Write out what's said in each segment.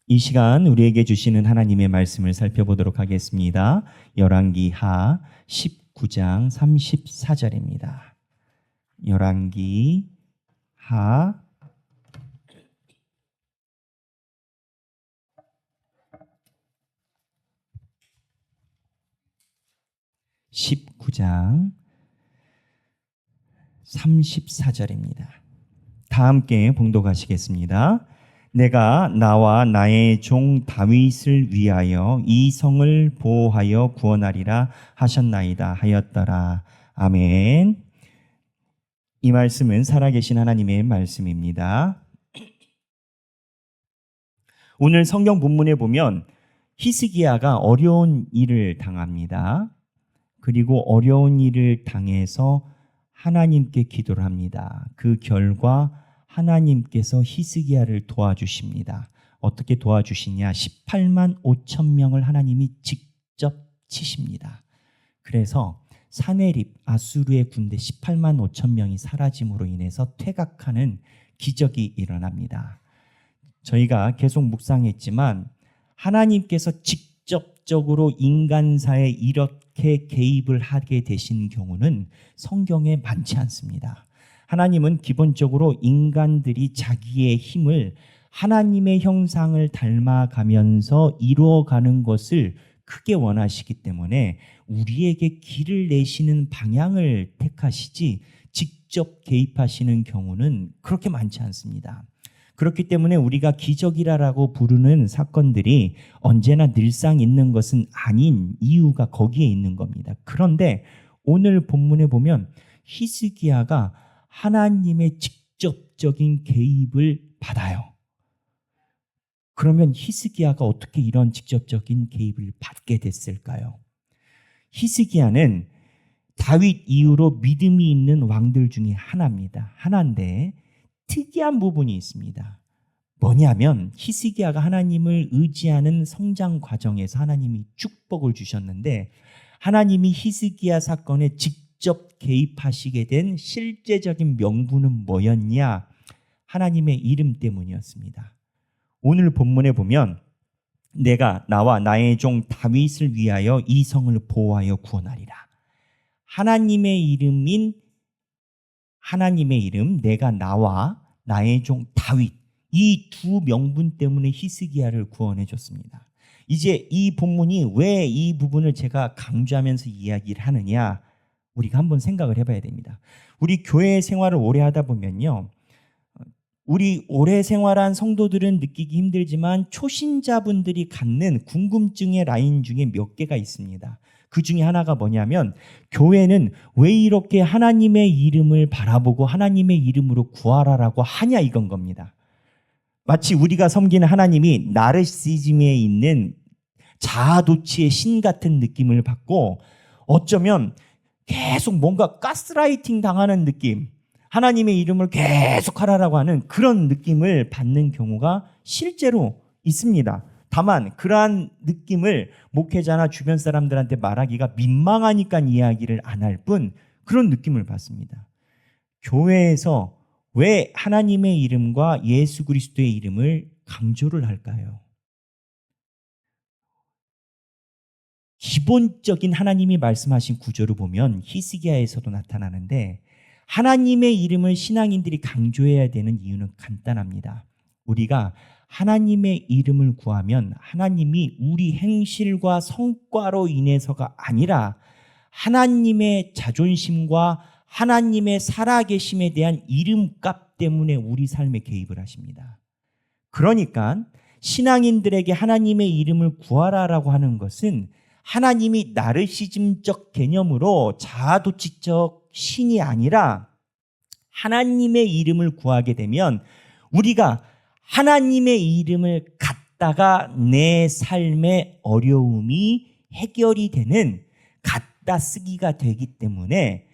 이 시간 우리에게 주시는 하나님의 말씀을 살펴보도록 하겠습니다. 열왕기하 19장 34절입니다. 열왕기하 19장 34절입니다. 다 함께 봉독하시겠습니다. 내가 나와 나의 종 다윗을 위하여 이 성을 보호하여 구원하리라 하셨나이다 하였더라. 아멘. 이 말씀은 살아계신 하나님의 말씀입니다. 오늘 성경 본문에 보면 히스기야가 어려운 일을 당합니다. 그리고 어려운 일을 당해서 하나님께 기도를 합니다. 그 결과 하나님께서 히스기야를 도와주십니다. 어떻게 도와주시냐? 18만 5천 명을 하나님이 직접 치십니다. 그래서 사네립 아수르의 군대 18만 5천 명이 사라짐으로 인해서 퇴각하는 기적이 일어납니다. 저희가 계속 묵상했지만 하나님께서 직접적으로 인간사에 이렇게 개입을 하게 되신 경우는 성경에 많지 않습니다. 하나님은 기본적으로 인간들이 자기의 힘을 하나님의 형상을 닮아가면서 이루어가는 것을 크게 원하시기 때문에 우리에게 길을 내시는 방향을 택하시지 직접 개입하시는 경우는 그렇게 많지 않습니다. 그렇기 때문에 우리가 기적이라고 부르는 사건들이 언제나 늘상 있는 것은 아닌 이유가 거기에 있는 겁니다. 그런데 오늘 본문에 보면 히스기야가 하나님의 직접적인 개입을 받아요. 그러면 히스기야가 어떻게 이런 직접적인 개입을 받게 됐을까요? 히스기야는 다윗 이후로 믿음이 있는 왕들 중에 하나입니다. 하나인데 특이한 부분이 있습니다. 뭐냐면 히스기야가 하나님을 의지하는 성장 과정에서 하나님이 축복을 주셨는데 하나님이 히스기야 사건에 직접 개입하시게 된 실제적인 명분은 뭐였냐? 하나님의 이름 때문이었습니다. 오늘 본문에 보면 내가 나와 나의 종 다윗을 위하여 이 성을 보호하여 구원하리라. 하나님의 이름 내가 나와 나의 종 다윗 이 두 명분 때문에 히스기야를 구원해 줬습니다. 이제 이 본문이 왜 이 부분을 제가 강조하면서 이야기를 하느냐 우리가 한번 생각을 해봐야 됩니다. 우리 교회 생활을 오래 하다 보면요 우리 오래 생활한 성도들은 느끼기 힘들지만 초신자분들이 갖는 궁금증의 라인 중에 몇 개가 있습니다. 그 중에 하나가 뭐냐면 교회는 왜 이렇게 하나님의 이름을 바라보고 하나님의 이름으로 구하라라고 하냐 이건 겁니다. 마치 우리가 섬기는 하나님이 나르시즘에 있는 자아도취의 신 같은 느낌을 받고 어쩌면 계속 뭔가 가스라이팅 당하는 느낌 하나님의 이름을 계속 하라라고 하는 그런 느낌을 받는 경우가 실제로 있습니다. 다만 그러한 느낌을 목회자나 주변 사람들한테 말하기가 민망하니까 이야기를 안 할 뿐 그런 느낌을 받습니다. 교회에서 왜 하나님의 이름과 예수 그리스도의 이름을 강조를 할까요? 기본적인 하나님이 말씀하신 구조를 보면 히스기야에서도 나타나는데 하나님의 이름을 신앙인들이 강조해야 되는 이유는 간단합니다. 우리가 하나님의 이름을 구하면 하나님이 우리 행실과 성과로 인해서가 아니라 하나님의 자존심과 하나님의 살아계심에 대한 이름값 때문에 우리 삶에 개입을 하십니다. 그러니까 신앙인들에게 하나님의 이름을 구하라라고 하는 것은 하나님이 나르시즘적 개념으로 자아도취적 신이 아니라 하나님의 이름을 구하게 되면 우리가 하나님의 이름을 갖다가 내 삶의 어려움이 해결이 되는 갖다 쓰기가 되기 때문에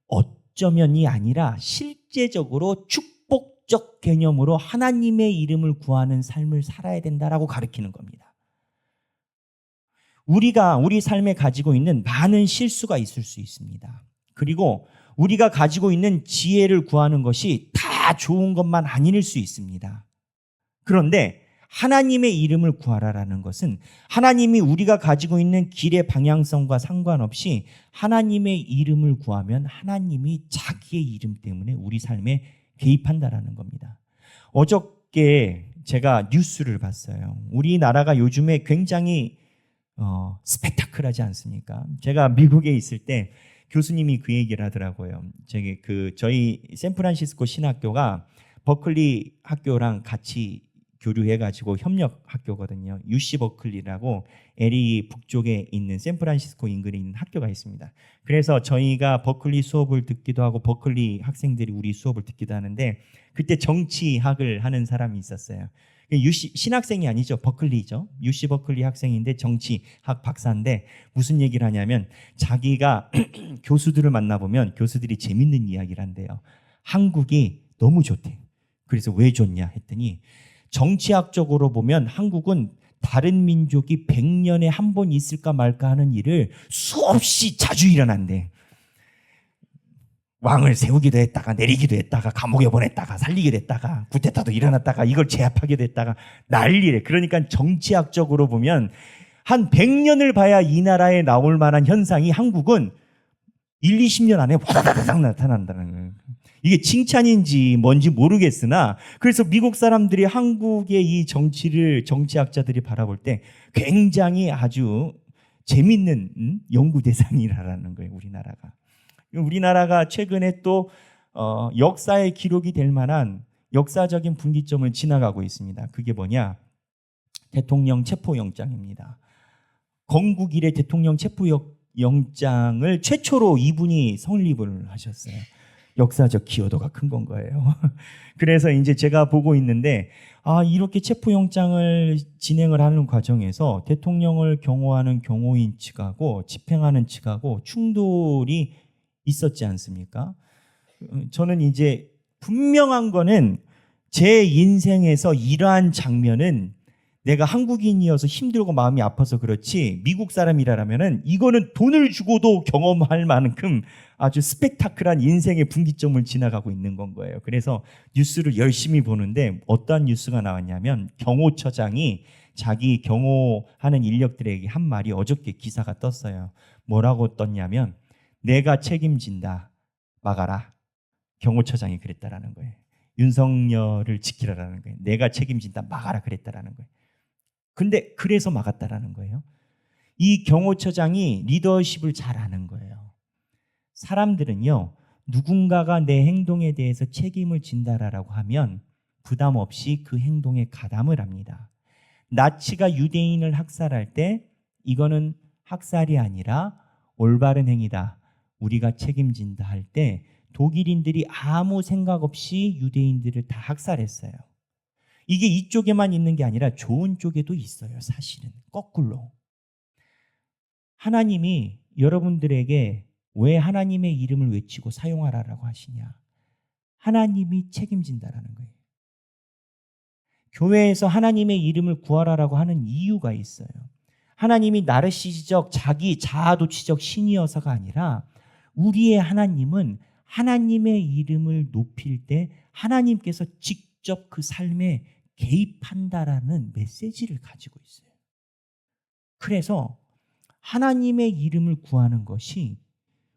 어쩌면이 아니라 실제적으로 축복적 개념으로 하나님의 이름을 구하는 삶을 살아야 된다라고 가르치는 겁니다. 우리가 우리 삶에 가지고 있는 많은 실수가 있을 수 있습니다. 그리고 우리가 가지고 있는 지혜를 구하는 것이 다 좋은 것만 아닐 수 있습니다. 그런데 하나님의 이름을 구하라라는 것은 하나님이 우리가 가지고 있는 길의 방향성과 상관없이 하나님의 이름을 구하면 하나님이 자기의 이름 때문에 우리 삶에 개입한다라는 겁니다. 어저께 제가 뉴스를 봤어요. 우리나라가 요즘에 굉장히 스펙타클하지 않습니까? 제가 미국에 있을 때 교수님이 그 얘기를 하더라고요. 저희 샌프란시스코 신학교가 버클리 학교랑 같이 교류해가지고 협력 학교거든요. UC 버클리라고 LA 북쪽에 있는 샌프란시스코 인근에 있는 학교가 있습니다. 그래서 저희가 버클리 수업을 듣기도 하고 버클리 학생들이 우리 수업을 듣기도 하는데 그때 정치학을 하는 사람이 있었어요. UC 신학생이 아니죠. 버클리죠. UC 버클리 학생인데 정치학 박사인데 무슨 얘기를 하냐면 자기가 교수들을 만나보면 교수들이 재밌는 이야기를 한대요. 한국이 너무 좋대. 그래서 왜 좋냐 했더니 정치학적으로 보면 한국은 다른 민족이 100년에 한 번 있을까 말까 하는 일을 수없이 자주 일어난대. 왕을 세우기도 했다가 내리기도 했다가 감옥에 보냈다가 살리기도 했다가 쿠데타도 일어났다가 이걸 제압하기도 했다가 난리래. 그러니까 정치학적으로 보면 한 100년을 봐야 이 나라에 나올 만한 현상이 한국은 1, 20년 안에 와다다닥 나타난다는 거예요. 이게 칭찬인지 뭔지 모르겠으나 그래서 미국 사람들이 한국의 이 정치학자들이 바라볼 때 굉장히 아주 재밌는 연구 대상이라는 거예요. 우리나라가 최근에 또 역사의 기록이 될 만한 역사적인 분기점을 지나가고 있습니다. 그게 뭐냐? 대통령 체포영장입니다. 건국 이래 대통령 체포영장을 최초로 이분이 성립을 하셨어요. 역사적 기여도가 큰 건 거예요. 그래서 이제 제가 보고 있는데 이렇게 체포영장을 진행을 하는 과정에서 대통령을 경호하는 경호인 측하고 집행하는 측하고 충돌이 있었지 않습니까? 저는 이제 분명한 거는 제 인생에서 이러한 장면은 내가 한국인이어서 힘들고 마음이 아파서 그렇지 미국 사람이라면은 이거는 돈을 주고도 경험할 만큼 아주 스펙타클한 인생의 분기점을 지나가고 있는 건 거예요. 그래서 뉴스를 열심히 보는데 어떠한 뉴스가 나왔냐면 경호처장이 자기 경호하는 인력들에게 한 말이 어저께 기사가 떴어요. 뭐라고 떴냐면 내가 책임진다. 막아라. 경호처장이 그랬다라는 거예요. 윤석열을 지키라라는 거예요. 내가 책임진다. 막아라 그랬다라는 거예요. 근데 그래서 막았다라는 거예요. 이 경호처장이 리더십을 잘 아는 거예요. 사람들은요. 누군가가 내 행동에 대해서 책임을 진다라고 하면 부담 없이 그 행동에 가담을 합니다. 나치가 유대인을 학살할 때 이거는 학살이 아니라 올바른 행위다. 우리가 책임진다 할 때 독일인들이 아무 생각 없이 유대인들을 다 학살했어요. 이게 이쪽에만 있는 게 아니라 좋은 쪽에도 있어요. 사실은 거꾸로. 하나님이 여러분들에게 왜 하나님의 이름을 외치고 사용하라라고 하시냐? 하나님이 책임진다라는 거예요. 교회에서 하나님의 이름을 구하라라고 하는 이유가 있어요. 하나님이 나르시시적 자기 자아도취적 신이어서가 아니라 우리의 하나님은 하나님의 이름을 높일 때 하나님께서 직접 그 삶에 개입한다라는 메시지를 가지고 있어요. 그래서 하나님의 이름을 구하는 것이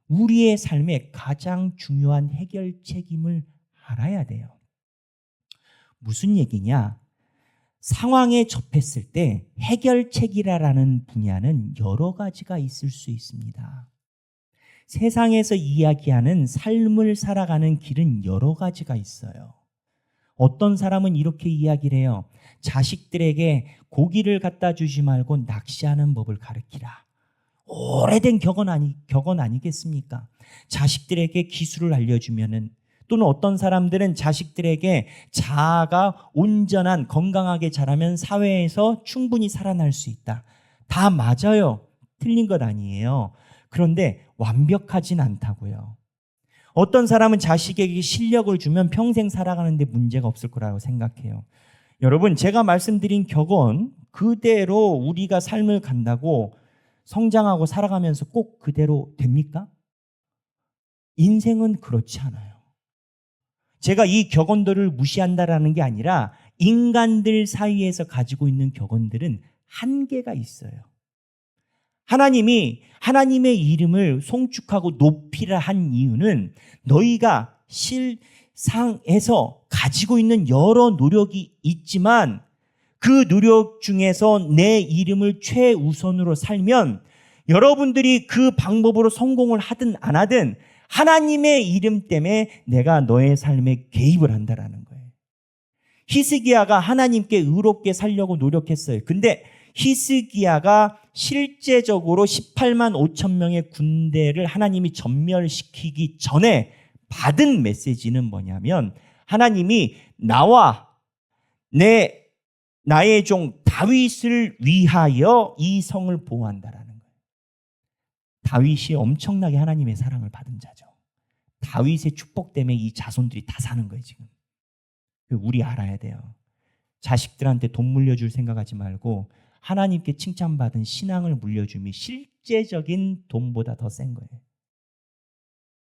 우리의 삶의 가장 중요한 해결책임을 알아야 돼요. 무슨 얘기냐? 상황에 접했을 때 해결책이라는 분야는 여러 가지가 있을 수 있습니다. 세상에서 이야기하는 삶을 살아가는 길은 여러 가지가 있어요. 어떤 사람은 이렇게 이야기를 해요. 자식들에게 고기를 갖다 주지 말고 낚시하는 법을 가르치라. 오래된 격언 아니겠습니까? 자식들에게 기술을 알려주면은 또는 어떤 사람들은 자식들에게 자아가 온전한 건강하게 자라면 사회에서 충분히 살아날 수 있다. 다 맞아요. 틀린 것 아니에요. 그런데 완벽하진 않다고요. 어떤 사람은 자식에게 실력을 주면 평생 살아가는데 문제가 없을 거라고 생각해요. 여러분, 제가 말씀드린 격언 그대로 우리가 삶을 간다고 성장하고 살아가면서 꼭 그대로 됩니까? 인생은 그렇지 않아요. 제가 이 격언들을 무시한다라는 게 아니라 인간들 사이에서 가지고 있는 격언들은 한계가 있어요. 하나님이 하나님의 이름을 송축하고 높이라 한 이유는 너희가 실상에서 가지고 있는 여러 노력이 있지만 그 노력 중에서 내 이름을 최우선으로 살면 여러분들이 그 방법으로 성공을 하든 안 하든 하나님의 이름 때문에 내가 너의 삶에 개입을 한다라는 거예요. 히스기야가 하나님께 의롭게 살려고 노력했어요. 근데 히스기야가 실제적으로 18만 5천 명의 군대를 하나님이 전멸시키기 전에 받은 메시지는 뭐냐면 하나님이 나의 종 다윗을 위하여 이 성을 보호한다라는 거예요. 다윗이 엄청나게 하나님의 사랑을 받은 자죠. 다윗의 축복 때문에 이 자손들이 다 사는 거예요, 지금. 우리 알아야 돼요. 자식들한테 돈 물려줄 생각하지 말고 하나님께 칭찬받은 신앙을 물려줌이 실제적인 돈보다 더 센 거예요.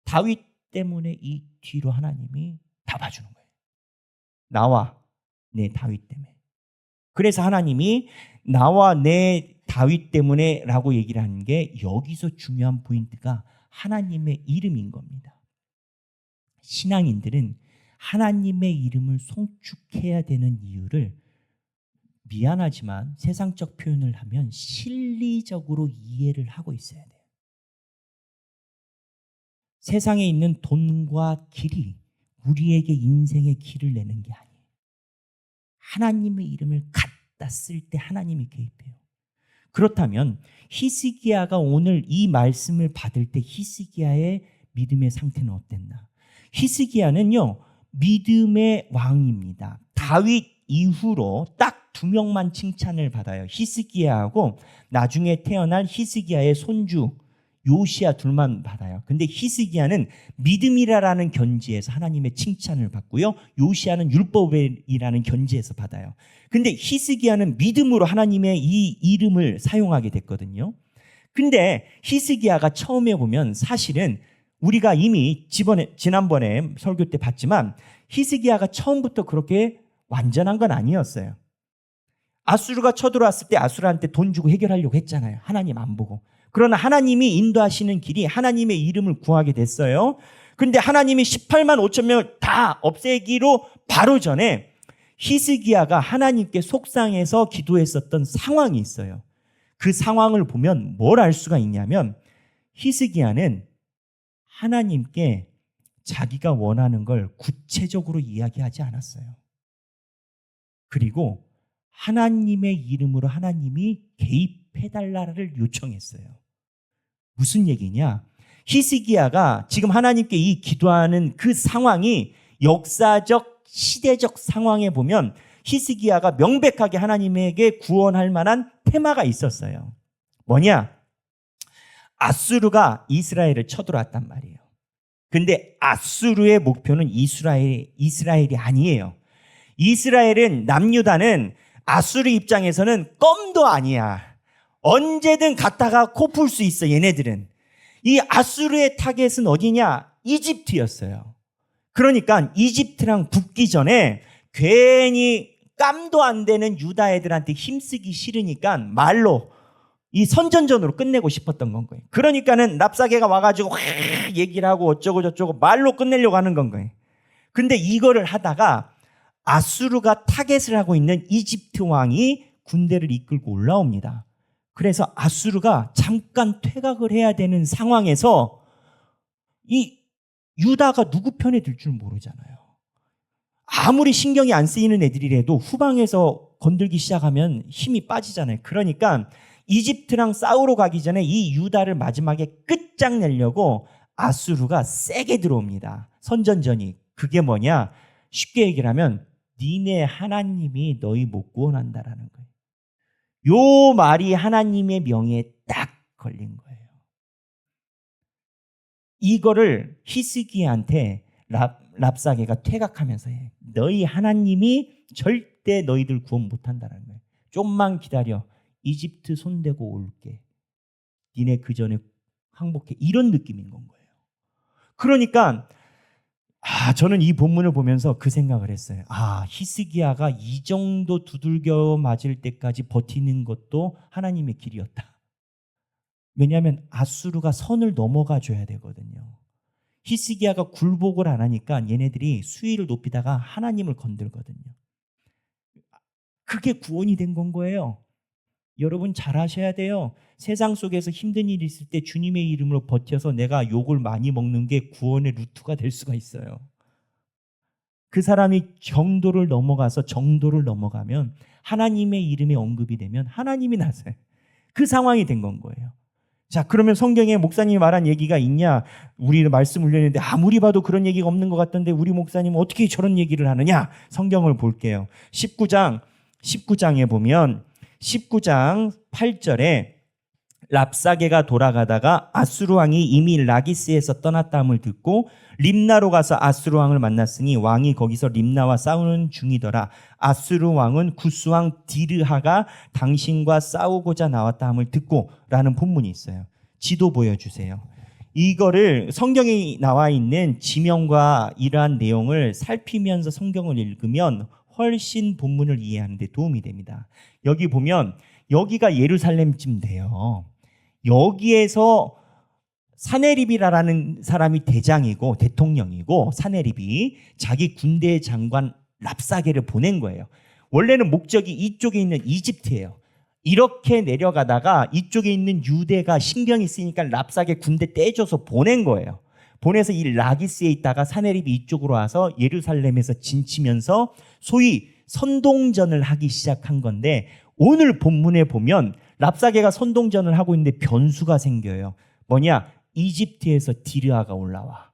다윗 때문에 이 뒤로 하나님이 다 봐주는 거예요. 나와 내 다윗 때문에. 그래서 하나님이 나와 내 다윗 때문에 라고 얘기를 하는 게 여기서 중요한 포인트가 하나님의 이름인 겁니다. 신앙인들은 하나님의 이름을 송축해야 되는 이유를 미안하지만 세상적 표현을 하면 실리적으로 이해를 하고 있어야 돼요. 세상에 있는 돈과 길이 우리에게 인생의 길을 내는 게 아니에요. 하나님의 이름을 갖다 쓸 때 하나님이 개입해요. 그렇다면 히스기야가 오늘 이 말씀을 받을 때 히스기야의 믿음의 상태는 어땠나? 히스기야는요, 믿음의 왕입니다. 다윗 이후로 딱 2명만 칭찬을 받아요. 히스기야하고 나중에 태어날 히스기야의 손주 요시야 둘만 받아요. 근데 히스기야는 믿음이라는 견지에서 하나님의 칭찬을 받고요. 요시야는 율법이라는 견지에서 받아요. 근데 히스기야는 믿음으로 하나님의 이 이름을 사용하게 됐거든요. 근데 히스기야가 처음에 보면 사실은 우리가 이미 지난번에 설교 때 봤지만 히스기야가 처음부터 그렇게 완전한 건 아니었어요. 아수르가 쳐들어왔을 때 아수르한테 돈 주고 해결하려고 했잖아요. 하나님 안 보고. 그러나 하나님이 인도하시는 길이 하나님의 이름을 구하게 됐어요. 그런데 하나님이 18만 5천 명을 다 없애기로 바로 전에 히스기야가 하나님께 속상해서 기도했었던 상황이 있어요. 그 상황을 보면 뭘 알 수가 있냐면 히스기야는 하나님께 자기가 원하는 걸 구체적으로 이야기하지 않았어요. 그리고 하나님의 이름으로 하나님이 개입해달라를 요청했어요. 무슨 얘기냐? 히스기야가 지금 하나님께 이 기도하는 그 상황이 역사적, 시대적 상황에 보면 히스기야가 명백하게 하나님에게 구원할 만한 테마가 있었어요. 뭐냐? 아수르가 이스라엘을 쳐들어왔단 말이에요. 근데 아수르의 목표는 이스라엘이 아니에요. 이스라엘은 남유다는 아수르 입장에서는 껌도 아니야. 언제든 갔다가 코 풀 수 있어, 얘네들은. 이 아수르의 타겟은 어디냐? 이집트였어요. 그러니까 이집트랑 붙기 전에 괜히 깜도 안 되는 유다 애들한테 힘쓰기 싫으니까 말로 이 선전전으로 끝내고 싶었던 건 거예요. 그러니까는 랍사게가 와가지고 얘기를 하고 어쩌고 저쩌고 말로 끝내려고 하는 건 거예요. 근데 이거를 하다가 아수르가 타겟을 하고 있는 이집트 왕이 군대를 이끌고 올라옵니다. 그래서 아수르가 잠깐 퇴각을 해야 되는 상황에서 이 유다가 누구 편에 들 줄 모르잖아요. 아무리 신경이 안 쓰이는 애들이라도 후방에서 건들기 시작하면 힘이 빠지잖아요. 그러니까 이집트랑 싸우러 가기 전에 이 유다를 마지막에 끝장내려고 아수르가 세게 들어옵니다. 선전전이. 그게 뭐냐? 쉽게 얘기를 하면 니네 하나님이 너희 못 구원한다라는 거예요. 요 말이 하나님의 명예에 딱 걸린 거예요. 이거를 히스기야한테 랍사게가 퇴각하면서 해. 너희 하나님이 절대 너희들 구원 못한다는 거예요. 좀만 기다려. 이집트 손대고 올게. 니네 그 전에 항복해. 이런 느낌인 건 거예요. 그러니까 저는 이 본문을 보면서 그 생각을 했어요. 히스기야가 이 정도 두들겨 맞을 때까지 버티는 것도 하나님의 길이었다. 왜냐하면 아수르가 선을 넘어가 줘야 되거든요. 히스기야가 굴복을 안 하니까 얘네들이 수위를 높이다가 하나님을 건들거든요. 그게 구원이 된 건 거예요. 여러분 잘 아셔야 돼요. 세상 속에서 힘든 일이 있을 때 주님의 이름으로 버텨서 내가 욕을 많이 먹는 게 구원의 루트가 될 수가 있어요. 그 사람이 경도를 넘어가서 정도를 넘어가면 하나님의 이름에 언급이 되면 하나님이 나서요. 그 상황이 된 건 거예요. 자, 그러면 성경에 목사님이 말한 얘기가 있냐? 우리 말씀 올렸는데 아무리 봐도 그런 얘기가 없는 것 같던데 우리 목사님은 어떻게 저런 얘기를 하느냐? 성경을 볼게요. 19장에 보면 19장 8절에 랍사게가 돌아가다가 아수르 왕이 이미 라기스에서 떠났다함을 듣고 림나로 가서 아수르 왕을 만났으니 왕이 거기서 림나와 싸우는 중이더라. 아수르 왕은 구스 왕 디르하가 당신과 싸우고자 나왔다함을 듣고 라는 본문이 있어요. 지도 보여주세요. 이거를 성경에 나와 있는 지명과 이러한 내용을 살피면서 성경을 읽으면 훨씬 본문을 이해하는 데 도움이 됩니다. 여기 보면 여기가 예루살렘쯤 돼요. 여기에서 사네립이라는 사람이 대장이고 대통령이고 사네립이 자기 군대 장관 랍사게를 보낸 거예요. 원래는 목적이 이쪽에 있는 이집트예요. 이렇게 내려가다가 이쪽에 있는 유대가 신경이 쓰이니까 랍사게 군대 떼줘서 보낸 거예요. 보내서 이 라기스에 있다가 사네립이 이쪽으로 와서 예루살렘에서 진치면서 소위 선동전을 하기 시작한 건데 오늘 본문에 보면 랍사게가 선동전을 하고 있는데 변수가 생겨요. 뭐냐? 이집트에서 디르아가 올라와.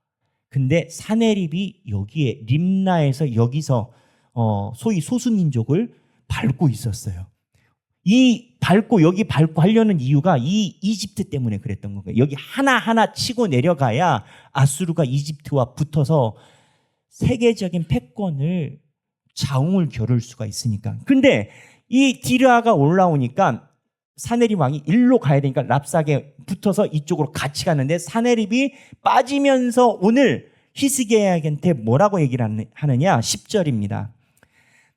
근데 사네립이 여기에 림나에서 여기서 소위 소수민족을 밟고 있었어요. 여기 밟고 하려는 이유가 이 이집트 때문에 그랬던 거예요. 여기 하나하나 치고 내려가야 아수르가 이집트와 붙어서 세계적인 패권을 자웅을 겨룰 수가 있으니까. 근데 이 디르아가 올라오니까 사네립 왕이 일로 가야 되니까 랍사게 붙어서 이쪽으로 같이 가는데 사네립이 빠지면서 오늘 히스기야한테 뭐라고 얘기를 하느냐? 10절입니다.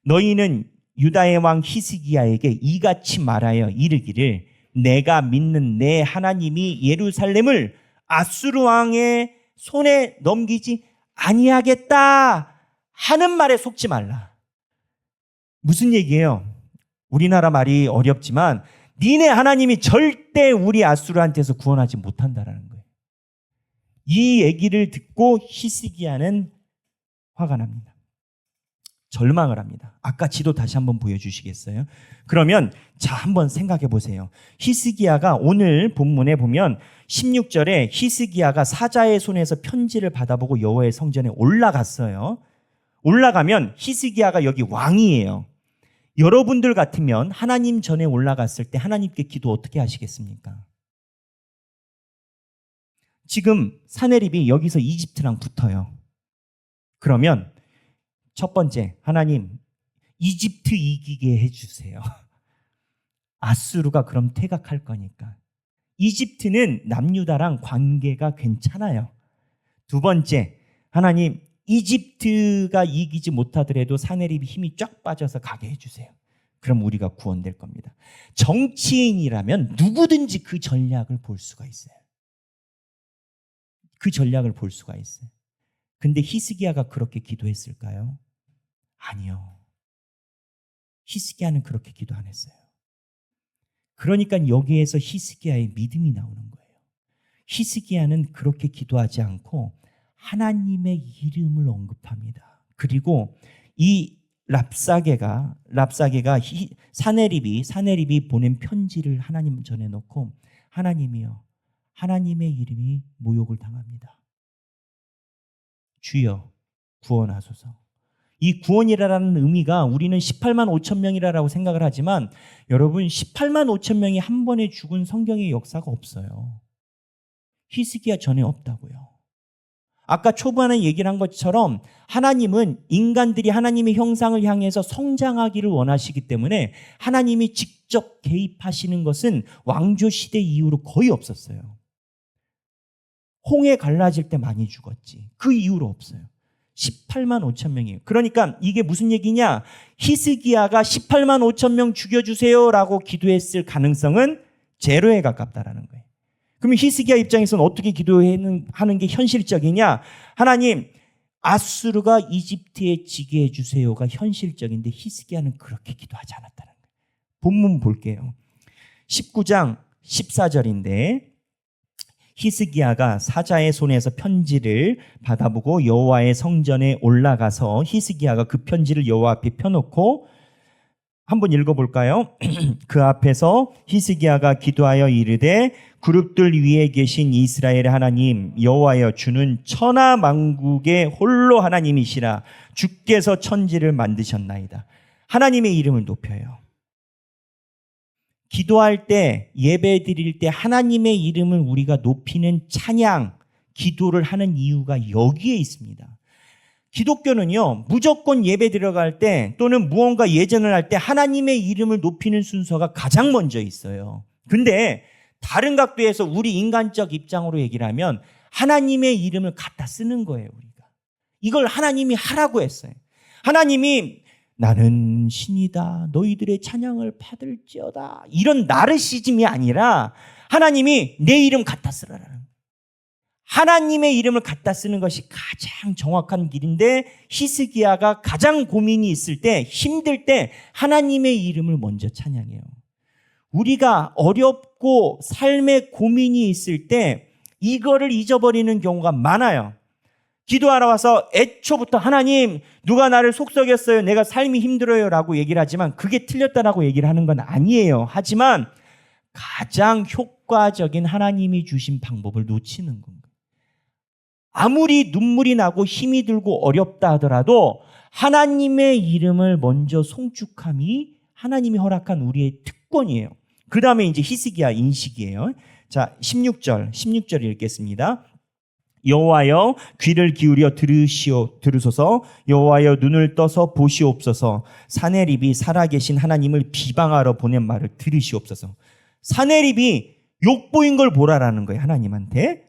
너희는 유다의 왕 히스기야에게 이같이 말하여 이르기를 내가 믿는 내 하나님이 예루살렘을 아수르 왕의 손에 넘기지 아니하겠다 하는 말에 속지 말라. 무슨 얘기예요? 우리나라 말이 어렵지만 니네 하나님이 절대 우리 아수르한테서 구원하지 못한다라는 거예요. 이 얘기를 듣고 히스기야는 화가 납니다. 절망을 합니다. 아까 지도 다시 한번 보여주시겠어요? 그러면 자 한번 생각해 보세요. 히스기야가 오늘 본문에 보면 16절에 히스기야가 사자의 손에서 편지를 받아보고 여호와의 성전에 올라갔어요. 올라가면 히스기야가 여기 왕이에요. 여러분들 같으면 하나님 전에 올라갔을 때 하나님께 기도 어떻게 하시겠습니까? 지금 사네립이 여기서 이집트랑 붙어요. 그러면 첫 번째, 하나님 이집트 이기게 해주세요. 아수르가 그럼 퇴각할 거니까. 이집트는 남유다랑 관계가 괜찮아요. 두 번째, 하나님 이집트가 이기지 못하더라도 사네립이 힘이 쫙 빠져서 가게 해주세요. 그럼 우리가 구원될 겁니다. 정치인이라면 누구든지 그 전략을 볼 수가 있어요. 그 전략을 볼 수가 있어요. 근데 히스기야가 그렇게 기도했을까요? 아니요. 히스기야는 그렇게 기도 안 했어요. 그러니까 여기에서 히스기야의 믿음이 나오는 거예요. 히스기야는 그렇게 기도하지 않고 하나님의 이름을 언급합니다. 그리고 이 랍사게가 사네립이 보낸 편지를 하나님 전에 놓고 하나님이여 하나님의 이름이 모욕을 당합니다. 주여 구원하소서. 이 구원이라는 의미가 우리는 18만 5천 명이라고 생각을 하지만 여러분 18만 5천 명이 한 번에 죽은 성경의 역사가 없어요. 히스기야 전에 없다고요. 아까 초반에 얘기를 한 것처럼 하나님은 인간들이 하나님의 형상을 향해서 성장하기를 원하시기 때문에 하나님이 직접 개입하시는 것은 왕조 시대 이후로 거의 없었어요. 홍해 갈라질 때 많이 죽었지. 그 이후로 없어요. 18만 5천 명이에요. 그러니까 이게 무슨 얘기냐? 히스기야가 18만 5천 명 죽여주세요라고 기도했을 가능성은 제로에 가깝다라는 거예요. 그러면 히스기야 입장에서는 어떻게 기도하는 게 현실적이냐? 하나님, 아수르가 이집트에 지게 해주세요가 현실적인데 히스기야는 그렇게 기도하지 않았다는 거예요. 본문 볼게요. 19장 14절인데 히스기야가 사자의 손에서 편지를 받아보고 여호와의 성전에 올라가서 히스기야가 그 편지를 여호와 앞에 펴놓고 한번 읽어볼까요? 그 앞에서 히스기야가 기도하여 이르되 그룹들 위에 계신 이스라엘의 하나님 여호와여, 주는 천하 만국의 홀로 하나님이시라. 주께서 천지를 만드셨나이다. 하나님의 이름을 높여요. 기도할 때, 예배 드릴 때 하나님의 이름을 우리가 높이는 찬양, 기도를 하는 이유가 여기에 있습니다. 기독교는요, 무조건 예배 들어갈 때 또는 무언가 예전을 할 때 하나님의 이름을 높이는 순서가 가장 먼저 있어요. 근데 다른 각도에서 우리 인간적 입장으로 얘기를 하면 하나님의 이름을 갖다 쓰는 거예요, 우리가. 이걸 하나님이 하라고 했어요. 하나님이 나는 신이다, 너희들의 찬양을 받을지어다, 이런 나르시즘이 아니라 하나님이 내 이름 갖다 쓰라라는 거예요. 하나님의 이름을 갖다 쓰는 것이 가장 정확한 길인데 히스기야가 가장 고민이 있을 때, 힘들 때 하나님의 이름을 먼저 찬양해요. 우리가 어렵고 삶에 고민이 있을 때 이거를 잊어버리는 경우가 많아요. 기도하러 와서 애초부터 하나님, 누가 나를 속썩였어요, 내가 삶이 힘들어요 라고 얘기를 하지만 그게 틀렸다라고 얘기를 하는 건 아니에요. 하지만 가장 효과적인 하나님이 주신 방법을 놓치는 겁니다. 아무리 눈물이 나고 힘이 들고 어렵다 하더라도 하나님의 이름을 먼저 송축함이 하나님이 허락한 우리의 특권이에요. 그 다음에 이제 히스기야 인식이에요. 자, 16절 읽겠습니다. 여호와여, 귀를 기울여 들으소서. 여호와여, 눈을 떠서 보시옵소서. 사네립이 살아계신 하나님을 비방하러 보낸 말을 들으시옵소서. 사네립이 욕보인 걸 보라라는 거예요, 하나님한테.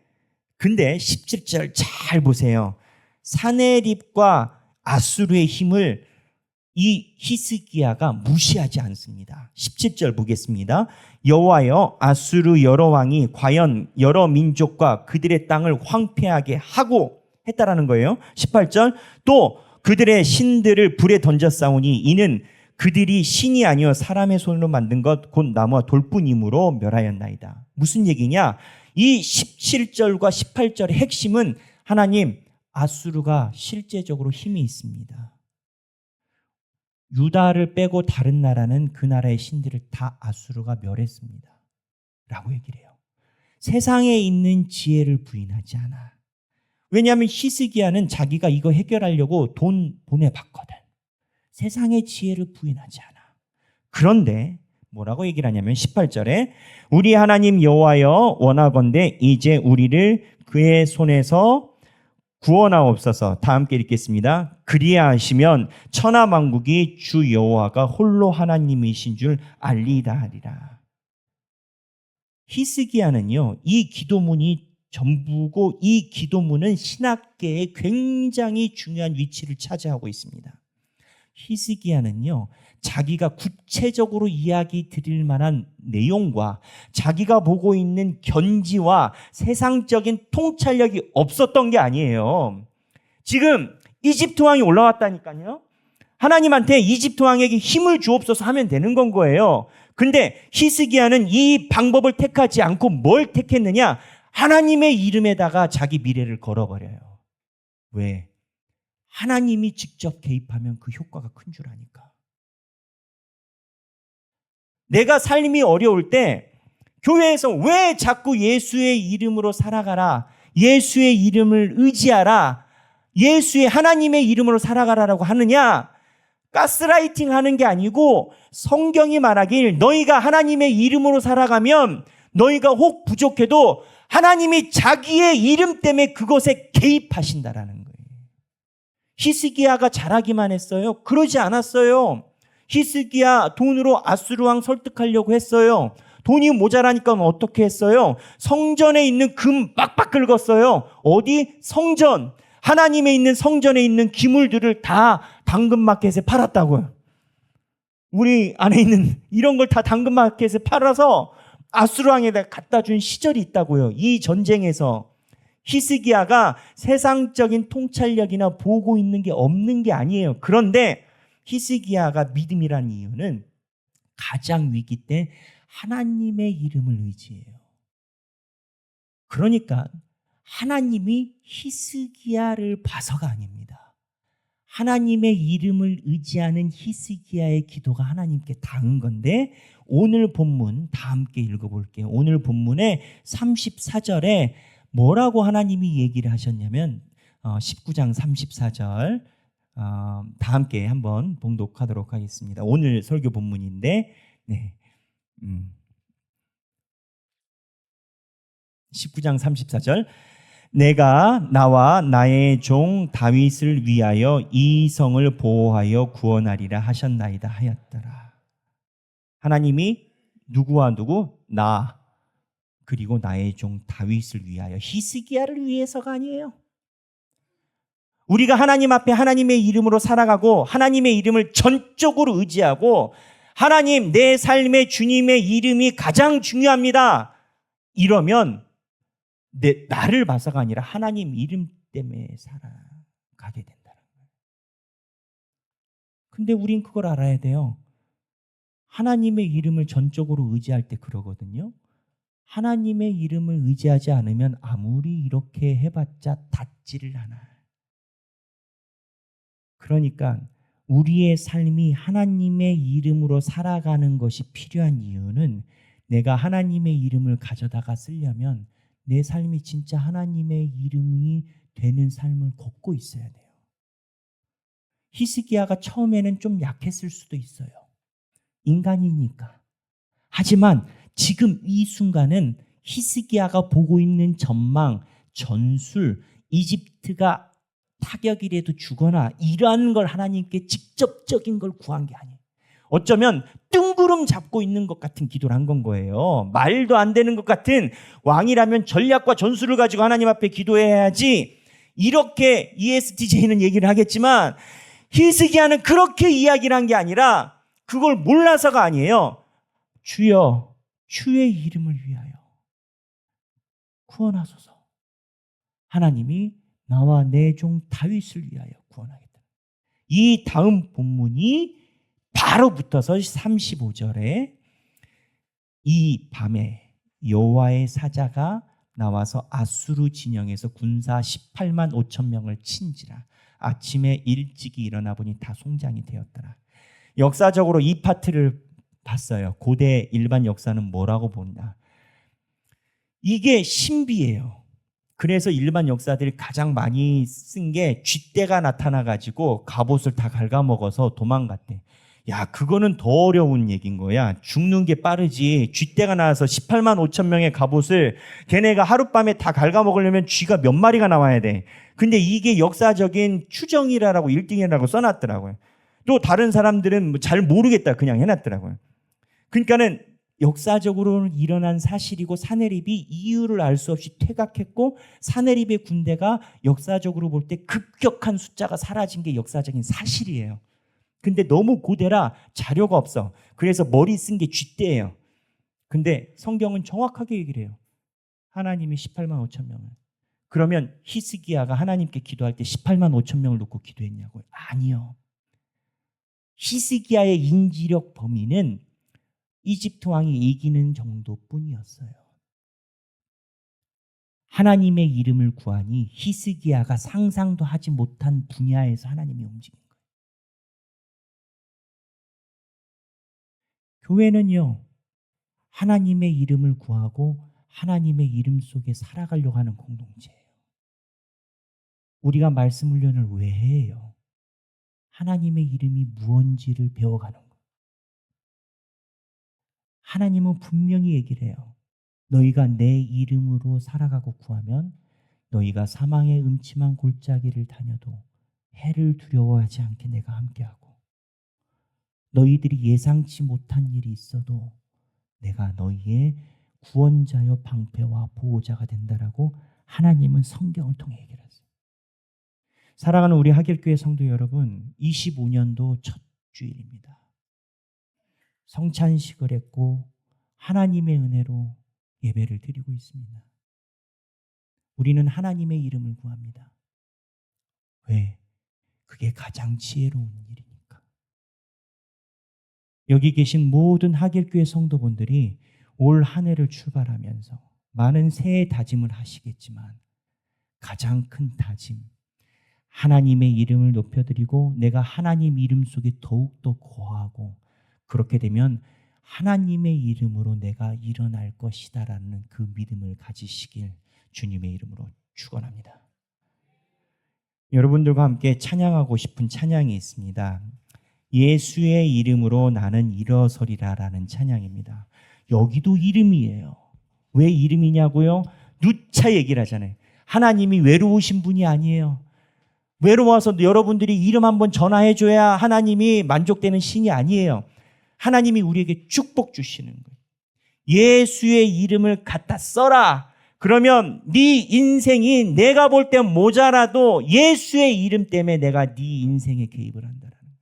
근데 17절 잘 보세요. 사네립과 아수르의 힘을 이 히스기야가 무시하지 않습니다. 17절 보겠습니다. 여호와여, 아수르 여러 왕이 과연 여러 민족과 그들의 땅을 황폐하게 하고 했다라는 거예요. 18절, 또 그들의 신들을 불에 던졌사오니 이는 그들이 신이 아니여 사람의 손으로 만든 것 곧 나무와 돌뿐이므로 멸하였나이다. 무슨 얘기냐? 이 17절과 18절의 핵심은 하나님, 아수르가 실제적으로 힘이 있습니다. 유다를 빼고 다른 나라는 그 나라의 신들을 다 아수르가 멸했습니다 라고 얘기를 해요. 세상에 있는 지혜를 부인하지 않아. 왜냐하면 히스기야는 자기가 이거 해결하려고 돈 보내봤거든. 세상의 지혜를 부인하지 않아. 그런데 뭐라고 얘기를 하냐면 18절에 우리 하나님 여호와여, 원하건대 이제 우리를 그의 손에서 구원하옵소서. 다 함께 읽겠습니다. 그리하시면 천하 만국이 주 여호와가 홀로 하나님이신 줄 알리다 하리라. 히스기야는요, 이 기도문이 전부고 이 기도문은 신학계에 굉장히 중요한 위치를 차지하고 있습니다. 히스기야는요, 자기가 구체적으로 이야기 드릴 만한 내용과 자기가 보고 있는 견지와 세상적인 통찰력이 없었던 게 아니에요. 지금 이집트 왕이 올라왔다니까요. 하나님한테 이집트 왕에게 힘을 주옵소서 하면 되는 건 거예요. 근데 히스기야는 이 방법을 택하지 않고 뭘 택했느냐? 하나님의 이름에다가 자기 미래를 걸어버려요. 왜? 하나님이 직접 개입하면 그 효과가 큰 줄 아니까. 내가 삶이 어려울 때 교회에서 왜 자꾸 예수의 이름으로 살아가라, 예수의 이름을 의지하라, 예수의 하나님의 이름으로 살아가라라고 하느냐? 가스라이팅 하는 게 아니고 성경이 말하길 너희가 하나님의 이름으로 살아가면 너희가 혹 부족해도 하나님이 자기의 이름 때문에 그것에 개입하신다라는 거예요. 히스기야가 잘하기만 했어요? 그러지 않았어요. 히스기야 돈으로 아수르 왕 설득하려고 했어요. 돈이 모자라니까 어떻게 했어요? 성전에 있는 금 빡빡 긁었어요. 어디? 성전. 하나님의 있는 성전에 있는 기물들을 다 당근마켓에 팔았다고요. 우리 안에 있는 이런 걸 다 당근마켓에 팔아서 아수르 왕에다 갖다 준 시절이 있다고요. 이 전쟁에서 히스기야가 세상적인 통찰력이나 보고 있는 게 없는 게 아니에요. 그런데 히스기야가 믿음이라는 이유는 가장 위기 때 하나님의 이름을 의지해요. 그러니까 하나님이 히스기야를 봐서가 아닙니다. 하나님의 이름을 의지하는 히스기야의 기도가 하나님께 닿은 건데, 오늘 본문 다 함께 읽어볼게요. 오늘 본문의 34절에 뭐라고 하나님이 얘기를 하셨냐면 19장 34절 다 함께 한번 봉독하도록 하겠습니다. 오늘 설교 본문인데 19장 34절, 내가 나와 나의 종 다윗을 위하여 이 성을 보호하여 구원하리라 하셨나이다 하였더라. 하나님이 누구와 누구? 나 그리고 나의 종 다윗을 위하여, 히스기야를 위해서가 아니에요. 우리가 하나님 앞에 하나님의 이름으로 살아가고 하나님의 이름을 전적으로 의지하고 하나님, 내 삶의 주님의 이름이 가장 중요합니다. 이러면 나를 봐서가 아니라 하나님 이름 때문에 살아가게 된다는 거예요. 근데 우린 그걸 알아야 돼요. 하나님의 이름을 전적으로 의지할 때 그러거든요. 하나님의 이름을 의지하지 않으면 아무리 이렇게 해봤자 닿지를 않아요. 그러니까 우리의 삶이 하나님의 이름으로 살아가는 것이 필요한 이유는, 내가 하나님의 이름을 가져다가 쓰려면 내 삶이 진짜 하나님의 이름이 되는 삶을 걷고 있어야 돼요. 히스기야가 처음에는 좀 약했을 수도 있어요. 인간이니까. 하지만 지금 이 순간은 히스기야가 보고 있는 전망, 전술, 이집트가 타격이라도 주거나 이러한 걸 하나님께 직접적인 걸 구한 게 아니에요. 어쩌면 뜬구름 잡고 있는 것 같은 기도를 한 건 거예요. 말도 안 되는 것 같은, 왕이라면 전략과 전술을 가지고 하나님 앞에 기도해야지, 이렇게 ESTJ는 얘기를 하겠지만 히스기야는 그렇게 이야기를 한 게 아니라 그걸 몰라서가 아니에요. 주여, 주의 이름을 위하여 구원하소서. 하나님이 나와 내 종 다윗을 위하여 구원하겠다. 이 다음 본문이 바로 붙어서 35절에, 이 밤에 여호와의 사자가 나와서 아수르 진영에서 군사 18만 5천 명을 친지라. 아침에 일찍이 일어나 보니 다 송장이 되었더라. 역사적으로 이 파트를 봤어요. 고대 일반 역사는 뭐라고 보냐. 이게 신비예요. 그래서 일반 역사들이 가장 많이 쓴 게 쥐떼가 나타나가지고 갑옷을 다 갉아먹어서 도망갔대. 야, 그거는 더 어려운 얘기인 거야. 죽는 게 빠르지. 쥐떼가 나와서 18만 5천 명의 갑옷을 걔네가 하룻밤에 다 갉아먹으려면 쥐가 몇 마리가 나와야 돼. 근데 이게 역사적인 추정이라고 1등이라고 써놨더라고요. 또 다른 사람들은 잘 모르겠다 그냥 해놨더라고요. 그러니까는 역사적으로 일어난 사실이고, 사내립이 이유를 알 수 없이 퇴각했고, 사내립의 군대가 역사적으로 볼 때 급격한 숫자가 사라진 게 역사적인 사실이에요. 근데 너무 고대라 자료가 없어. 그래서 머리 쓴 게 쥐떼예요. 근데 성경은 정확하게 얘기를 해요. 하나님이 18만 5천 명을. 그러면 히스기야가 하나님께 기도할 때 18만 5천 명을 놓고 기도했냐고요? 아니요. 히스기야의 인지력 범위는 이집트 왕이 이기는 정도뿐이었어요. 하나님의 이름을 구하니 히스기야가 상상도 하지 못한 분야에서 하나님이 움직인 거예요. 교회는요, 하나님의 이름을 구하고 하나님의 이름 속에 살아가려고 하는 공동체예요. 우리가 말씀 훈련을 왜 해요? 하나님의 이름이 무언지를 배워가는 거예요. 하나님은 분명히 얘기를 해요. 너희가 내 이름으로 살아가고 구하면 너희가 사망의 음침한 골짜기를 다녀도 해를 두려워하지 않게 내가 함께하고, 너희들이 예상치 못한 일이 있어도 내가 너희의 구원자여 방패와 보호자가 된다라고 하나님은 성경을 통해 얘기를 했어요. 사랑하는 우리 하길교회 성도 여러분, 25년도 첫 주일입니다. 성찬식을 했고 하나님의 은혜로 예배를 드리고 있습니다. 우리는 하나님의 이름을 구합니다. 왜? 그게 가장 지혜로운 일이니까. 여기 계신 모든 하길교회 성도분들이 올 한 해를 출발하면서 많은 새해 다짐을 하시겠지만 가장 큰 다짐, 하나님의 이름을 높여드리고 내가 하나님 이름 속에 더욱더 거하고, 그렇게 되면 하나님의 이름으로 내가 일어날 것이다라는 그 믿음을 가지시길 주님의 이름으로 축원합니다. 여러분들과 함께 찬양하고 싶은 찬양이 있습니다. 예수의 이름으로 나는 일어서리라라는 찬양입니다. 여기도 이름이에요. 왜 이름이냐고요? 누차 얘기를 하잖아요. 하나님이 외로우신 분이 아니에요. 외로워서 여러분들이 이름 한번 전화해줘야 하나님이 만족되는 신이 아니에요. 하나님이 우리에게 축복 주시는 거예요. 예수의 이름을 갖다 써라. 그러면 네 인생이 내가 볼 때 모자라도 예수의 이름 때문에 내가 네 인생에 개입을 한다라는 거예요.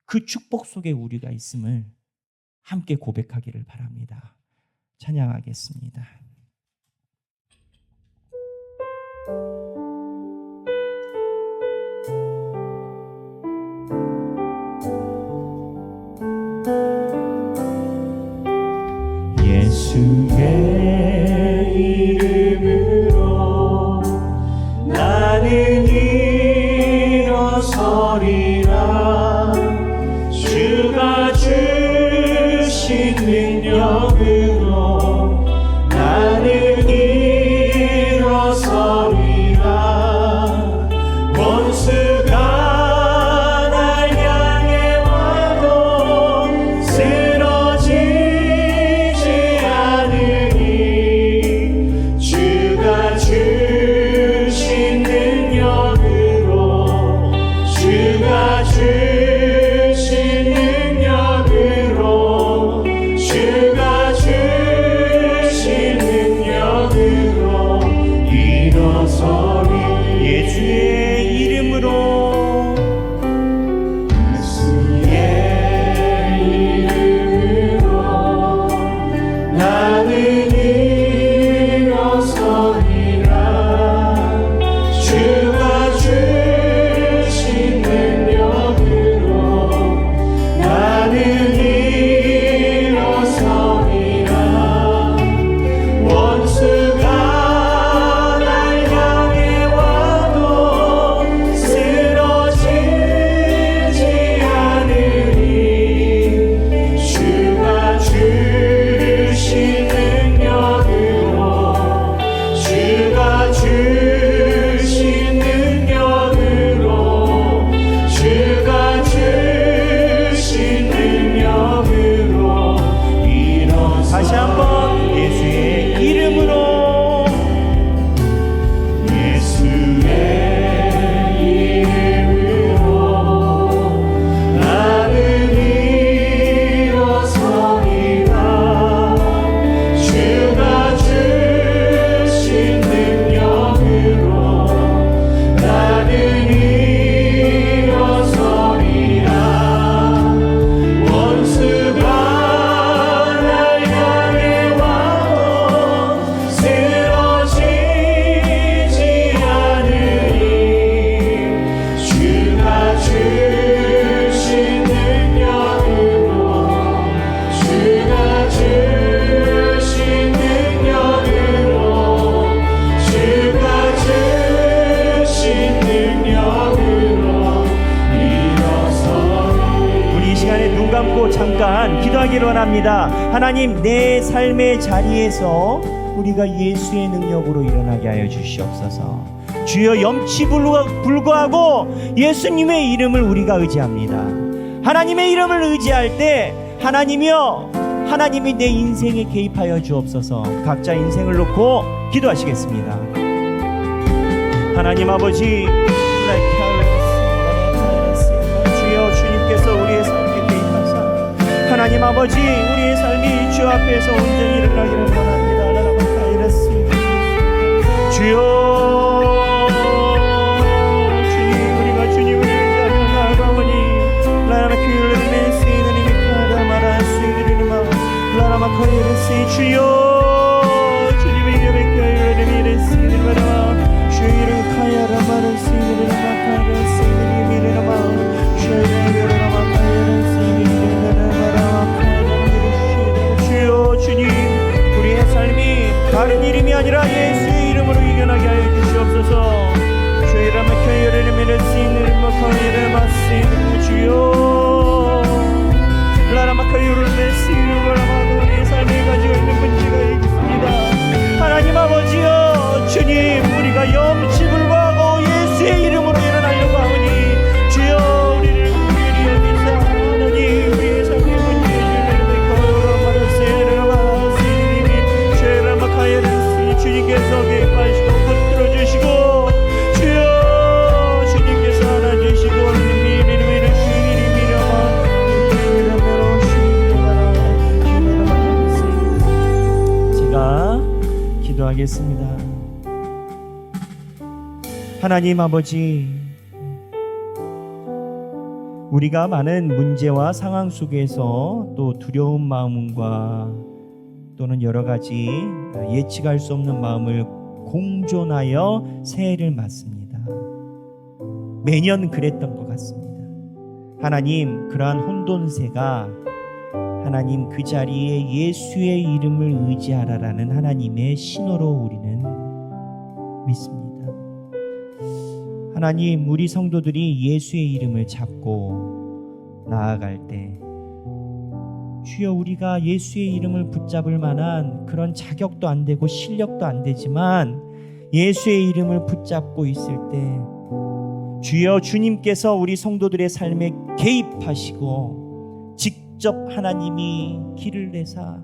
그 축복 속에 우리가 있음을 함께 고백하기를 바랍니다. 찬양하겠습니다. 예수의 이름으로 나는 일어서리라. 주가 주신 능력으로 나는 일어서리라. 원수가 날 향해 와도 쓰러지지 않으니 주가 주신 능력으로 주가 주신 능력으로 주가 주신 능력으로 일어서리. 예수의 이름으로 예수의 이름으로 나는 일어서리라. 주가 주신 능력으로 나는 일어서리라. 원수가 날 향해 와도 쓰러지지 않으니 주가 주신 능력으로 주가 주신 능력으로 주가 주신 능력으로 일어서. 다시 한번 예수의 이름으로 예수의 이름으로 나는 일어서리라. 주가 주신 능력으로 나는 일어서리라. 원수가 날 향해 와도 쓰러지지 않으니 주가 주신 능력으로 주가 주신 능력으로 주가 주신 능력으로 일어서리. 우리 이 시간에 눈 감고 잠깐 기도하기를 원합니다. 하나님, 내 삶의 자리에서 우리가 예수의 능력으로 일어나게 하여 주시옵소서. 주여, 염치 불구하고 예수님의 이름을 우리가 의지합니다. 하나님의 이름을 의지할 때 하나님이여, 하나님이 내 인생에 개입하여 주옵소서. 각자 인생을 놓고 기도하시겠습니다. 하나님 아버지, 주여, 주님께서 우리의 삶에 개입하사 하나님 아버지, 우리의 삶이 주 앞에서 온전히 일어나기를 원합니다. 주여, 주여 주님의 이름에 가야라미를 쓰느라마 주의 이름 가야라마를 쓰느라마 쓰느리미라마 주의 이름으로라마 가야를 쓰느리미라마 주여 주님 우리의 삶이 다른 이름이 아니라 예수의 이름으로 이겨나게 하여 주시옵소서. 주의 이름에 가야라미를 쓰느라마 가야라마 쓰느리마 주여 라라마카유를 메시루라마 우리의 삶에 가지고 있는 문제가 있습니다. 하나님 아버지여 주님 우리가 염치불구하고 예수의 이름으로 일어나려고 하오니 주여 우리를 긍휼히 여기사 하나님 우리의 삶의 문제를 주님께서 개입하시고 붙들어 주시고 주여 주님께서 안아주시고 기도하겠습니다. 하나님 아버지, 우리가 많은 문제와 상황 속에서 또 두려운 마음과 또는 여러 가지 예측할 수 없는 마음을 공존하여 새해를 맞습니다. 매년 그랬던 것 같습니다. 하나님, 그러한 혼돈세가 하나님 그 자리에 예수의 이름을 의지하라라는 하나님의 신호로 우리는 믿습니다. 하나님, 우리 성도들이 예수의 이름을 잡고 나아갈 때 주여 우리가 예수의 이름을 붙잡을 만한 그런 자격도 안 되고 실력도 안 되지만 예수의 이름을 붙잡고 있을 때 주여 주님께서 우리 성도들의 삶에 개입하시고 직접 하나님이 길을 내사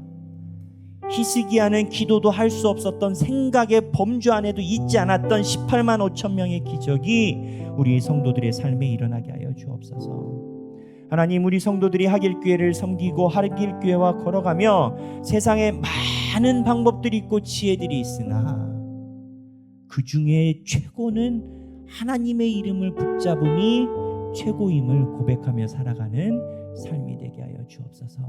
히스기야는 기도도 할 수 없었던 생각의 범주 안에도 있지 않았던 18만 5천 명의 기적이 우리 성도들의 삶에 일어나게 하여 주옵소서. 하나님, 우리 성도들이 하길교회를 섬기고 하길교회와 걸어가며 세상에 많은 방법들이 있고 지혜들이 있으나 그 중에 최고는 하나님의 이름을 붙잡음이 최고임을 고백하며 살아가는 삶이 되게 하여 주옵소서.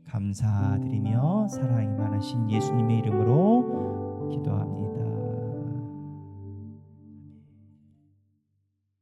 감사드리며 사랑이 많으신 예수님의 이름으로 기도합니다.